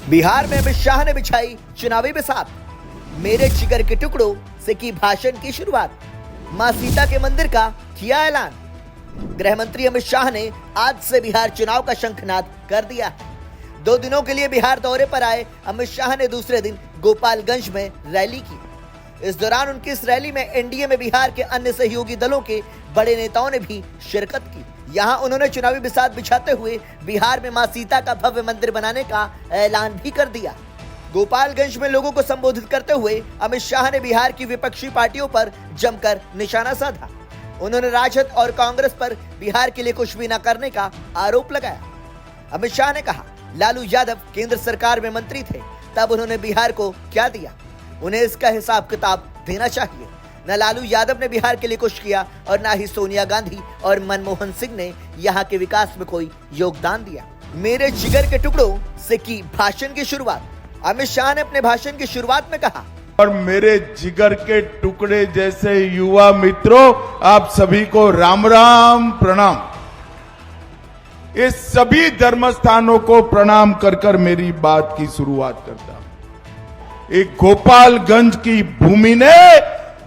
बिहार में अमित शाह ने बिछाई चुनावी बिसात। मेरे जिगर के टुकड़ों से की भाषण की शुरुआत। मां सीता के मंदिर का किया ऐलान। गृह मंत्री अमित शाह ने आज से बिहार चुनाव का शंखनाद कर दिया है। 2 दिनों के लिए बिहार दौरे पर आए अमित शाह ने दूसरे दिन गोपालगंज में रैली की। इस दौरान उनकी इस रैली में एनडीए में बिहार के अन्य सहयोगी दलों के बड़े नेताओं ने भी शिरकत की। यहां उन्होंने चुनावी बिसात बिछाते हुए बिहार में मां सीता का भव्य मंदिर बनाने का ऐलान भी कर दिया। गोपालगंज में लोगों को संबोधित करते हुए अमित शाह ने बिहार की विपक्षी पार्टियों पर जमकर निशाना साधा। उन्होंने राजद और कांग्रेस पर बिहार के लिए कुछ भी न करने का आरोप लगाया। अमित शाह ने कहा, लालू यादव केंद्र सरकार में मंत्री थे, तब उन्होंने बिहार को क्या दिया, उन्हें इसका हिसाब किताब देना चाहिए। न लालू यादव ने बिहार के लिए कुछ किया और न ही सोनिया गांधी और मनमोहन सिंह ने यहाँ के विकास में कोई योगदान दिया। मेरे जिगर के टुकड़ों से की भाषण की शुरुआत। अमित शाह ने अपने भाषण की शुरुआत में कहा, और मेरे जिगर के टुकड़े जैसे युवा मित्रों, आप सभी को राम राम प्रणाम। इस सभी धर्म स्थानों को प्रणाम कर कर मेरी बात की शुरुआत करता हूं। एक गोपालगंज की भूमि ने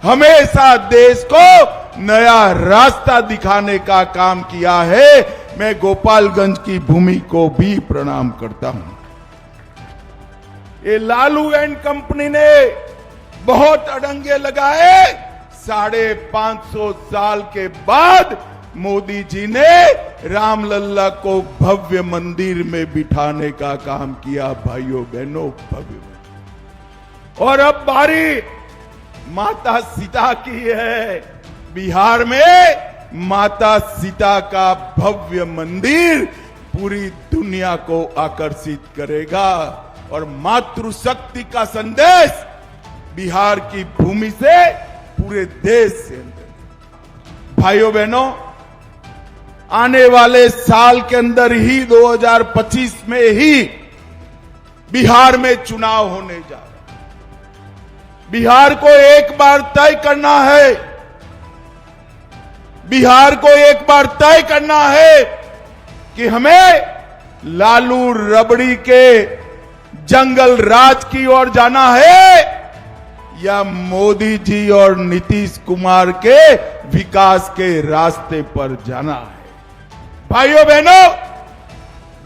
हमेशा देश को नया रास्ता दिखाने का काम किया है। मैं गोपालगंज की भूमि को भी प्रणाम करता हूं। ये लालू एंड कंपनी ने बहुत अड़ंगे लगाए। 550 साल के बाद मोदी जी ने रामलल्ला को भव्य मंदिर में बिठाने का काम किया। भाइयों बहनों, भव्य। और अब बारी माता सीता की है। बिहार में माता सीता का भव्य मंदिर पूरी दुनिया को आकर्षित करेगा और मातृशक्ति का संदेश बिहार की भूमि से पूरे देश से। भाइयों बहनों, आने वाले साल के अंदर ही 2025 में ही बिहार में चुनाव होने जा रहा है। बिहार को एक बार तय करना है, बिहार को एक बार तय करना है कि हमें लालू रबड़ी के जंगल राज की ओर जाना है या मोदी जी और नीतीश कुमार के विकास के रास्ते पर जाना है। भाइयों बहनों,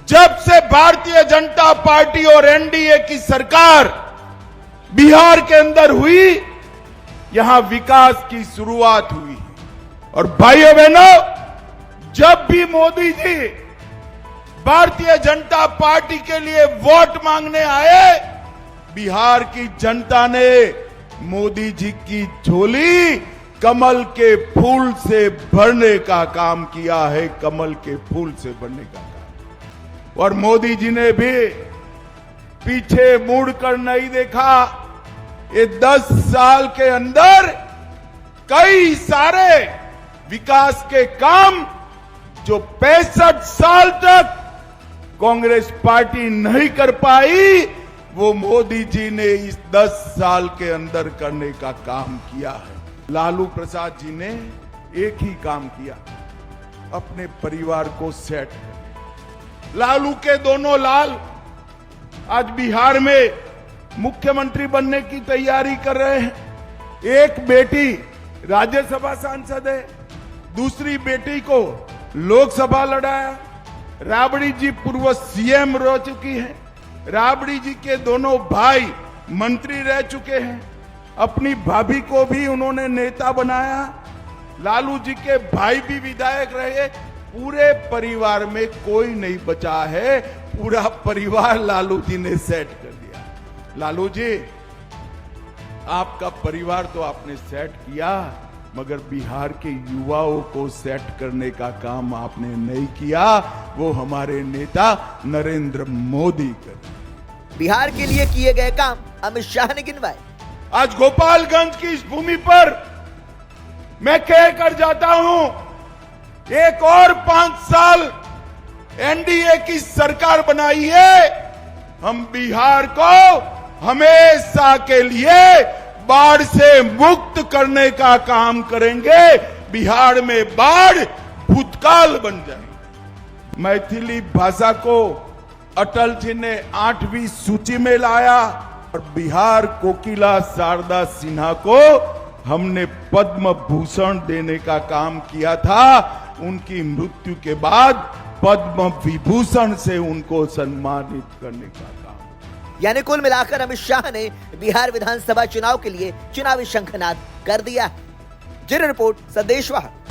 जब से भारतीय जनता पार्टी और एनडीए की सरकार बिहार के अंदर हुई, यहां विकास की शुरुआत हुई। और भाइयों बहनों, जब भी मोदी जी भारतीय जनता पार्टी के लिए वोट मांगने आए, बिहार की जनता ने मोदी जी की झोली कमल के फूल से भरने का काम किया है। कमल के फूल से भरने का काम। और मोदी जी ने भी पीछे मुड़कर नहीं देखा। ये 10 साल के अंदर कई सारे विकास के काम जो 65 साल तक कांग्रेस पार्टी नहीं कर पाई, वो मोदी जी ने इस 10 साल के अंदर करने का काम किया है। लालू प्रसाद जी ने एक ही काम किया, अपने परिवार को सेट कर। लालू के दोनों लाल आज बिहार में मुख्यमंत्री बनने की तैयारी कर रहे हैं। एक बेटी राज्यसभा सांसद है, दूसरी बेटी को लोकसभा लड़ाया। राबड़ी जी पूर्व सीएम रह चुकी हैं। राबड़ी जी के दोनों भाई मंत्री रह चुके हैं। अपनी भाभी को भी उन्होंने नेता बनाया। लालू जी के भाई भी विधायक रहे। पूरे परिवार में कोई नहीं बचा है, पूरा परिवार लालू जी ने सेट कर दिया। लालू जी, आपका परिवार तो आपने सेट किया, मगर बिहार के युवाओं को सेट करने का काम आपने नहीं किया। वो हमारे नेता नरेंद्र मोदी कर। बिहार के लिए किए गए काम अमित शाह ने गिनवाए। आज गोपालगंज की इस भूमि पर मैं कह कर जाता हूं, एक और 5 साल एनडीए की सरकार बनाई है, हम बिहार को हमेशा के लिए बाढ़ से मुक्त करने का काम करेंगे। बिहार में बाढ़ भूतकाल बन जाएगी। मैथिली भाषा को अटल जी ने 8वीं सूची में लाया और बिहार कोकिला शारदा सिन्हा को हमने पद्म भूषण देने का काम किया था। उनकी मृत्यु के बाद पद्म विभूषण से उनको सम्मानित करने का काम। यानी कुल मिलाकर अमित शाह ने बिहार विधानसभा चुनाव के लिए चुनावी शंखनाद कर दिया। ब्यूरो रिपोर्ट, संदेश वाहक।